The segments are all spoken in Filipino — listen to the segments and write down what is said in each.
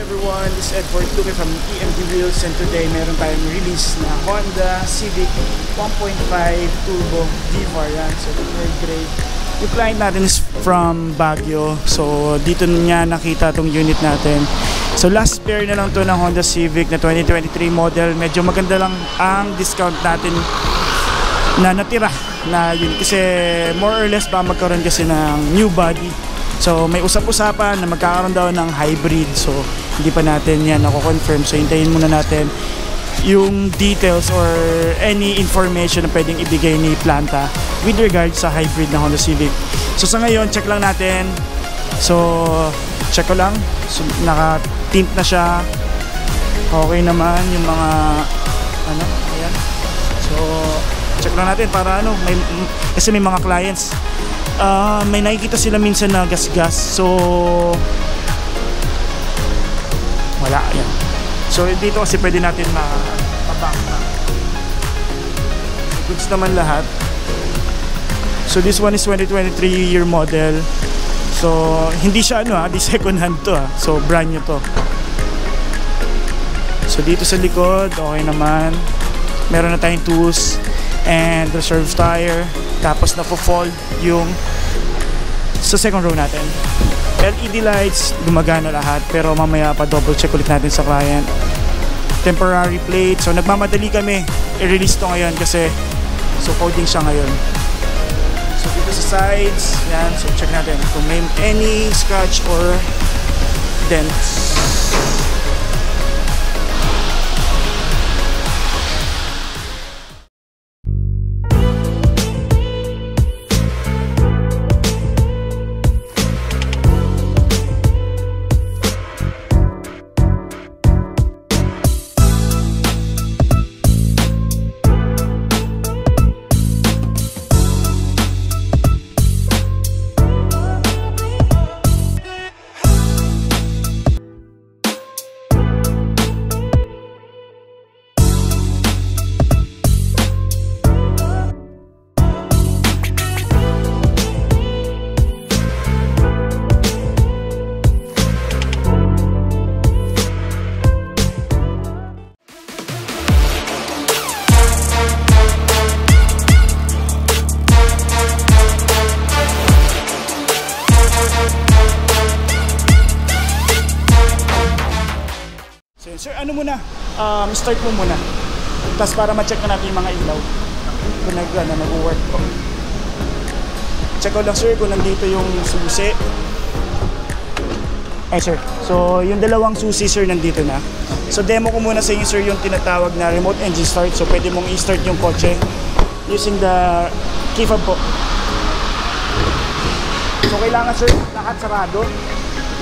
everyone, this is Ed Fortuque from EMD Wheels, and today meron tayong release na Honda Civic 1.5 Turbo G variant. So very great. Yung client natin is from Baguio, so dito niya nakita tong unit natin. So last pair na lang to ng Honda Civic na 2023 model. Medyo maganda lang ang discount natin na natira na yun, kasi more or less ba magkaroon kasi ng new body. So may usap-usapan na magkakaroon daw ng hybrid, so hindi pa natin yan nako-confirm. So hintayin muna natin yung details or any information na pwedeng ibigay ni Planta with regard sa hybrid na Honda Civic. So sa ngayon, check lang natin. So check ko lang, so, naka-tint na siya, okay naman yung mga ano, ayan. So check lang natin para ano, kasi may mga clients may nakikita sila minsan na gas-gas, so wala yan. So dito kasi pwede natin ma-back na goods naman lahat. So this one is 2023 year model, so hindi siya ano di second hand to so brand new to. So dito sa likod okay naman, meron na tayong tools and reserve tire, tapos na-fold yung sa second row natin. LED lights gumagana lahat, pero mamaya pa double check ulit natin sa client. Temporary plate, so nagmamadali kami i-release to ngayon kasi so coding siya ngayon. So dito sa sides yan, so check natin kung may any scratch or dents. Sir, ano muna? Start mo muna. Tapos para ma-check na natin yung mga ilaw. Kung nag-work po. Check ko lang sir kung nandito yung susi. Ay sir, so yung dalawang susi sir nandito na. So demo ko muna sa inyo sir yung tinatawag na remote engine start. So pwede mong i-start yung kotse using the key fob po. So kailangan sir, lahat sarado.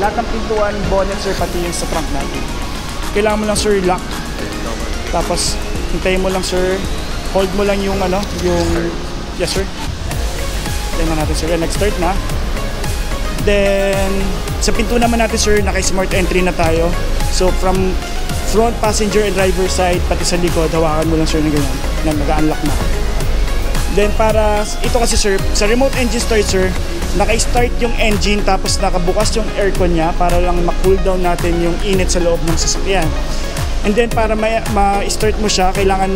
Lahat ng pintuan, bonnet sir, pati yung sa trunk natin. Kailangan mo lang sir lock, tapos hintayin mo lang sir, hold mo lang yung ano, yung yes sir, hintayin natin sir, nag-start na. Then sa pinto naman natin sir, naka-smart entry na tayo. So from front passenger and driver side, pati sa likod, hawakan mo lang sir na ganyan, na nag-unlock na. Then para ito kasi sir, sa remote engine start sir, naka-start yung engine tapos nakabukas yung aircon niya para lang ma-cool down natin yung init sa loob ng sasakyan. And then para ma-start mo siya, kailangan,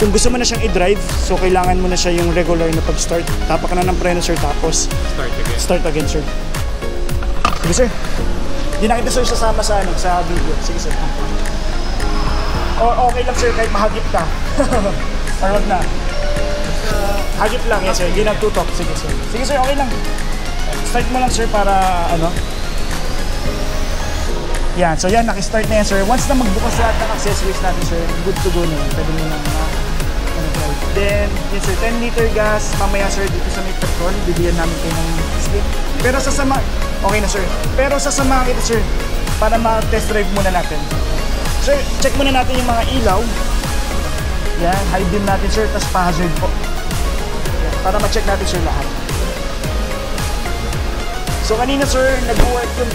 kung gusto mo na siyang i-drive, so kailangan mo na siya yung regular na pag-start. Tapak ka na ng preno sir, tapos start again sir. Sige sir, hindi na kita sir sasama sa video. Sige sir. O okay lang sir kahit mahagip ka. Or wag na. Hagip lang yan sir, hindi nagtutok. Sige sir. Sige sir, okay lang. Start mo lang sir para ano. Yan, so yan, nakistart na yan sir. Once na magbukas lahat ng accessories natin sir, good to go na yan. Pwede mo nang then, yan sir, 10 liter gas. Mamaya sir, dito sa may petrol, bibigyan namin kayo ng slip. Pero sasama, okay na sir. Pero sasama kita sir, para ma-test drive muna natin. Sir, check muna natin yung mga ilaw. Yan, high beam natin sir, tas pa-hazard po. Yan, para ma-check natin sir lahat. So kanina sir, nag-work yung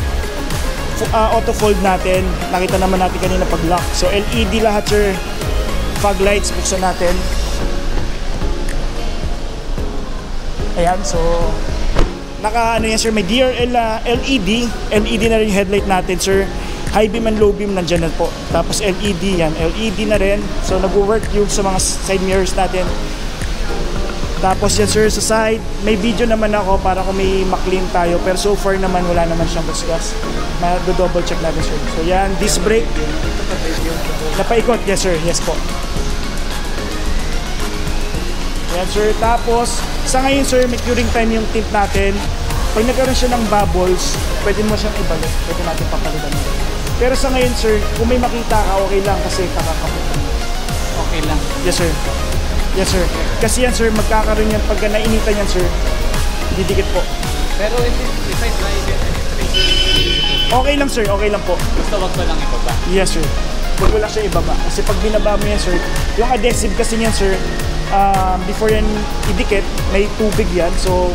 auto fold natin. Nakita naman natin kanina pag-lock. So LED lahat sir. Fog lights, buksan natin. Ayan, so naka ano yan sir, may DRL LED na rin yung headlight natin sir. high beam and low beam nandyan na po. Tapos LED yan, LED na rin. So nag-work yung sa mga side mirrors natin. Tapos yan sir, sa side, may video naman ako para kung may maklean tayo. Pero so far naman, wala naman siyang gasgas. Mag-double check natin sir. So yan, disc brake. Napaikot, yes sir, yes po. Yan sir, tapos sa ngayon sir, may curing time yung tint natin. Pag nagkaroon siya ng bubbles, pwede mo siyang ibalik. Pwede natin papalitan. Pero sa ngayon sir, kung may makita ka, okay lang kasi kakakapit. Okay lang. Yes sir. Yes sir. Kasi yan sir, magkakaroon yan pagka nainitan yan sir, didikit po. Pero if I try it, okay lang sir, okay lang po. basta wag ko lang ibaba. Yes sir. Huwag mo lang siya ibaba. Kasi pag binaba mo yan sir, yung adhesive kasi yan sir, before yan idikit, may tubig yan. So,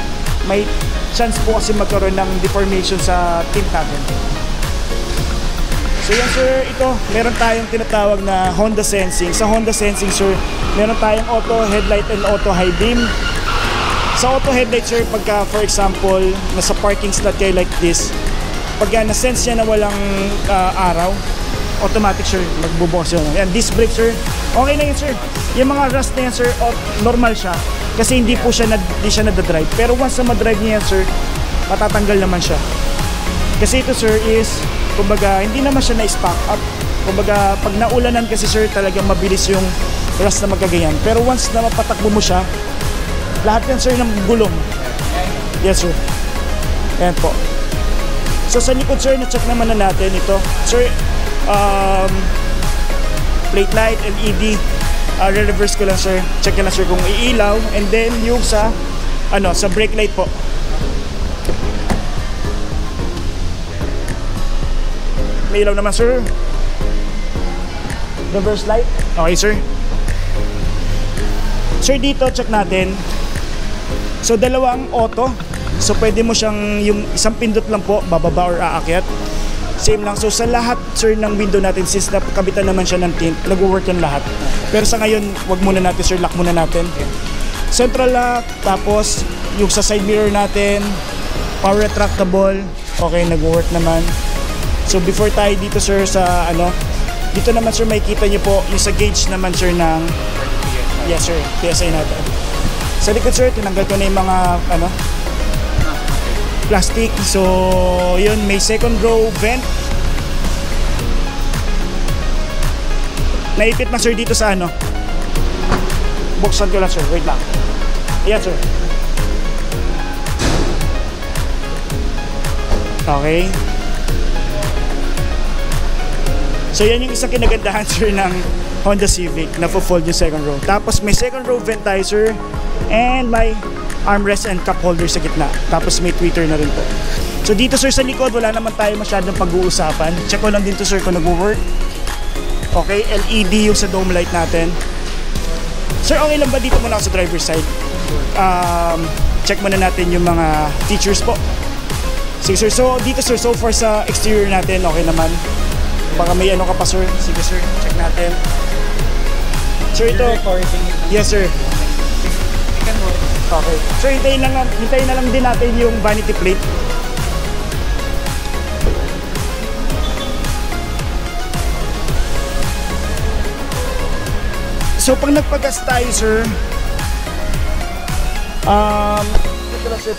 may chance po kasi magkaroon ng deformation sa tint natin. So yan sir, ito, meron tayong tinatawag na Honda Sensing. Sa Honda Sensing sir, meron tayong auto headlight and auto high beam. Sa auto headlight sir, pagka for example, nasa parking slot kayo like this, pagka na-sense niya na walang araw, automatic sir, magbubukas yun. Yan, disc brake sir, okay na yun sir. Yung mga rust na yan sir, normal siya. Kasi hindi po siya, hindi siya nadadrive. Pero once na madrive niya yan sir, matatanggal naman siya. Kasi ito sir is, kumbaga, hindi naman siya na-stock up. Kumbaga, pag naulanan kasi sir, talagang mabilis yung rust na magkaganyan. Pero once na mapatakbo mo siya, lahat yan sir ng gulong. Yes sir. Ayan po. So sa likod sir, na-check naman na natin ito. Sir, plate light, LED, re-reverse ko lang sir. Check na sir kung iilaw. And then yung sa, sa brake light po. May ilaw naman sir. Reverse light. Okay sir. Sir, dito check natin. So dalawang auto. So pwede mo siyang, yung isang pindot lang po, bababa or aakyat. Same lang. So sa lahat sir ng window natin, since napakabitan naman siya ng tint, nag-work yan lahat. Pero sa ngayon, wag muna natin sir, lock muna natin. Central lock, tapos yung sa side mirror natin, power retractable, okay, nag-work naman. So before tayo dito sir sa dito naman sir makikita niyo po yung sa gauge naman sir ng yes sir, PSI natin. Sa likod sir, tinanggal ko na yung mga plastic. So yun, may second row vent. Naipit na sir dito sa buksan ko lang sir, wait lang. Ayan sir. Okay. So yan yung isang kinagandahan sir ng Honda Civic na fold yung second row. Tapos may second row vent tayo sir, and may armrest and cup holder sa gitna. Tapos may tweeter na rin po. So dito sir sa likod, wala naman tayo masyadong pag-uusapan. Check ko lang dito sir kung nag-work. Okay, LED yung sa dome light natin. Sir, okay lang ba dito muna ako sa driver's side? Check muna natin yung mga features po. Sige sir, so dito sir, so far sa exterior natin, okay naman. Baka may ka pa sir. Sige sir, check natin. Sir, ito. Yes sir. Okay. Sir, hintayin na lang din natin yung vanity plate. So pag nagpagas tayo sir, ito lang sir,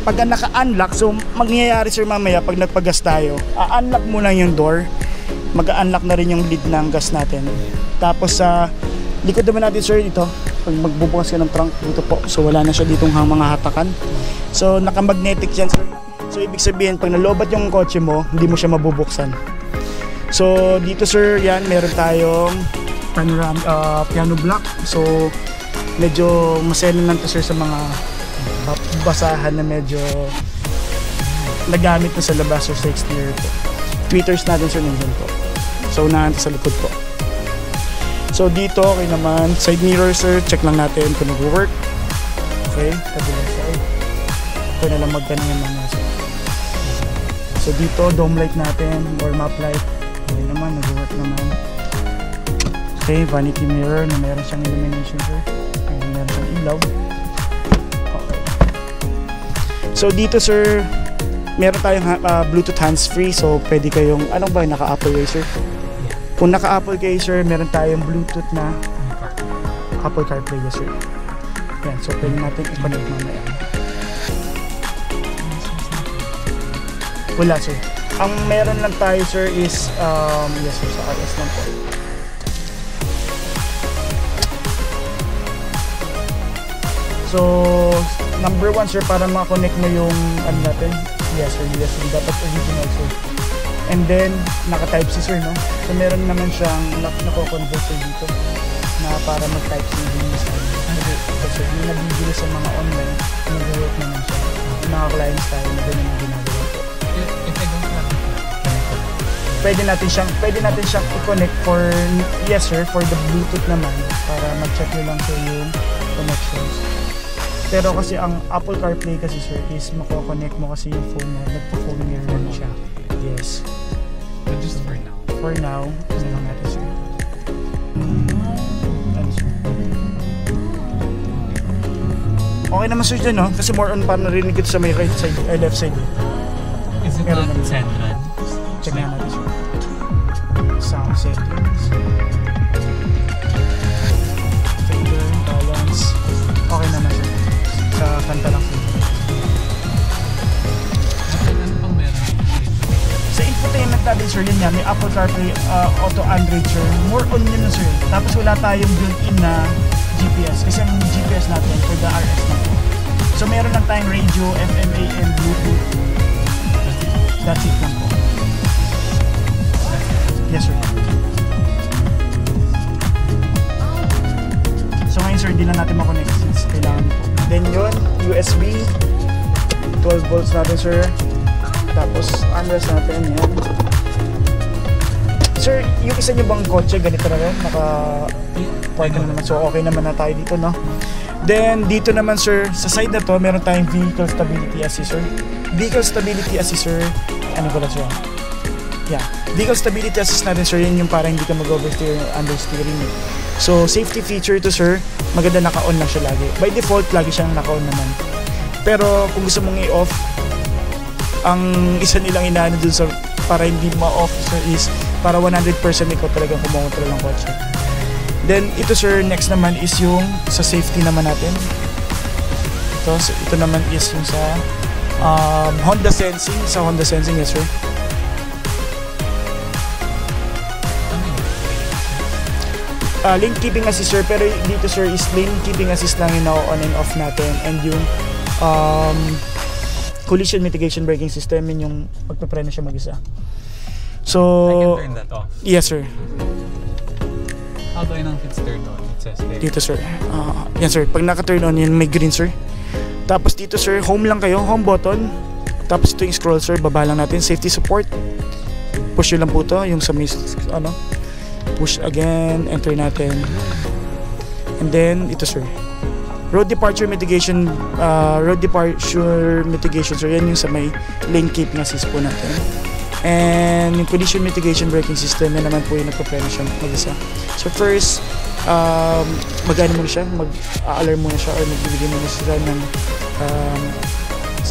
pagka naka-unlock, so mangyayari sir mamaya pag nagpagas tayo, unlock mo lang yung door, mag-unlock na rin yung lid ng gas natin. Tapos sa likod naman natin sir, dito pag magbubukas ka ng trunk dito po, so wala na siya ditong mga hatakan. So naka-magnetic yan sir. So ibig sabihin pag nalobat yung kotse mo, hindi mo siya mabubuksan. So dito sir, yan meron tayong piano block. So medyo maselan lang to sir sa mga basahan na medyo nagamit na sa labas or sa exterior po. Tweeters natin sir nandun po. So unahan sa likod po. So dito okay naman, side mirror sir, check lang natin kung nag-work. Okay, kabilang side. Ito na lang magtanong yung mga sir. So dito dome light natin or map light, okay naman, nag-work naman. Okay, vanity mirror na meron siyang illumination sir. Meron siyang ilaw. So dito sir, meron tayong Bluetooth hands-free. So pwede kayong, anong ba, naka-Apple kayo sir? Kung naka-Apple kayo sir, meron tayong Bluetooth na Apple CarPlay sir. Yan, so pwede natin i-connect mamaya. Wala sir. Ang meron lang tayo sir is, yes sir, sa RS lang po. So, number 1 sir, para makakonect mo yung ano natin, yes sir, USB, dapat original sir. And then, naka-type C sir, no? So, meron naman siyang nako-convert sir dito na para mag-type C din sa kasi yung nabibili sa mga online, nag-work naman siya. Yung mga clients tayo na ganun yung ginagawa po. If I don't have Pwede natin siyang i-connect for, yes sir, for the Bluetooth naman para mag-check nyo lang sir yung connections. Pero kasi ang Apple CarPlay kasi sir is mako-connect mo kasi yung phone mo, nagpo-phone mirror mo siya. Yes. but just for now. For now, ano lang natin sir. Ano sir? Okay naman sir dyan, no? Kasi more on parang narinig ito sa may right side, left side. Is it Meron not naman. central? Check na natin sir. Sound settings. Fader, balance. Okay naman sir. Sa kanta lang sir. Ano pang meron? Sa infotainment natin sir, yun nga, may Apple CarPlay, Auto Android sir. More on yun na sir. Tapos wala tayong built-in na GPS. Kasi ang GPS natin for the RS na po. So meron lang tayong radio, FM, AM, Bluetooth. That's it lang po. Yes sir. So ngayon sir, hindi na natin makonect since kailangan po. Then yun, USB 12 volts natin sir. Tapos armrest natin yan. Sir, yung isa nyo bang kotse ganito na rin? Naka-park na naman. So okay naman na tayo dito, no? Then dito naman sir, sa side na to, meron tayong Vehicle Stability Assist sir. Vehicle Stability Assist sir, ano ko lang siya? Yeah, Vehicle Stability Assist natin sir, yun yung parang hindi ka mag-oversteer understeering. So safety feature to sir, maganda naka-on lang siya lagi. By default, lagi siyang naka-on naman. Pero kung gusto mong i-off, ang isa nilang inaano dun sa para hindi ma-off sir is para 100% ikaw talagang kumontrol ng kotse. Then ito sir, next naman is yung sa safety naman natin. Ito naman is yung sa Honda Sensing. Sa Honda Sensing, yes sir. Lane keeping assist sir, pero dito sir is lane keeping assist lang yung on and off natin, and yung collision mitigation braking system, yun yung magpapreno siya mag-isa. So I can turn that off. Yes sir. How do I know if it's turned on? It says there. Dito sir. Yan sir, pag naka-turn on yan may green sir. Tapos dito sir, home lang kayo, home button. Tapos ito yung scroll sir, baba lang natin, safety support. Push yun lang po to, yung sa may ano. Push again, enter natin. And then ito sir, road departure mitigation sir, yan yung sa may lane keeping assist po natin. And yung collision mitigation braking system, yan naman po yung nagpapreno siya mag-isa. So first, mag-ano muna siya, mag-alarm muna siya or magbibigay muna siya ng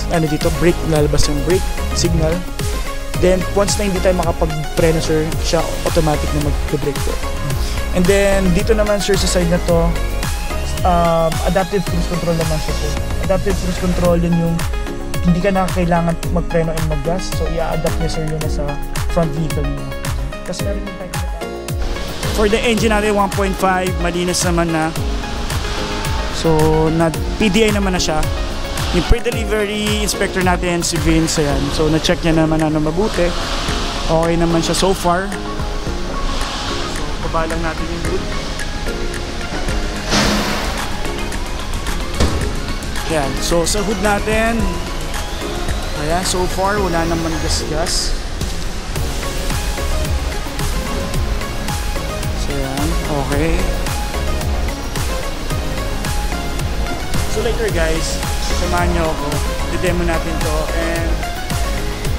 ano dito, brake, lalabas yung brake signal. Then once na hindi tayo makapag-preno sir, siya automatic na mag-brake po. And then dito naman sir sa side na to, adaptive cruise control naman siya sir. Adaptive cruise control, yun yung hindi ka na kailangan mag-preno and mag-gas. So i-adapt niya sir yun na sa front vehicle niya. Kasi meron yung type na for the engine natin 1.5, malinis naman na. So PDI naman na siya. Yung pre-delivery inspector natin si Vince, ayan. So na-check niya naman na mabuti. Okay naman siya so far. So baba lang natin yung hood. Ayan, so sa hood natin, ayan, so far wala naman gas-gas. So ayan, okay. So later guys, samahan nyo ako, i-demo natin to and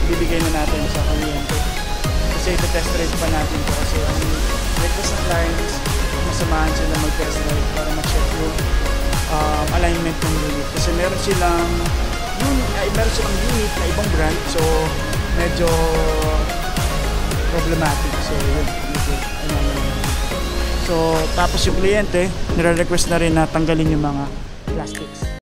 bibigay na natin sa kliyente. Kasi ito-test drive pa natin to kasi ang request ng clients, masamahan sila mag-test drive para ma-check yung alignment ng unit. Kasi meron silang meron silang unit na ibang brand, so medyo problematic. So yun, so tapos yung kliyente nire-request na rin na tanggalin yung mga plastics.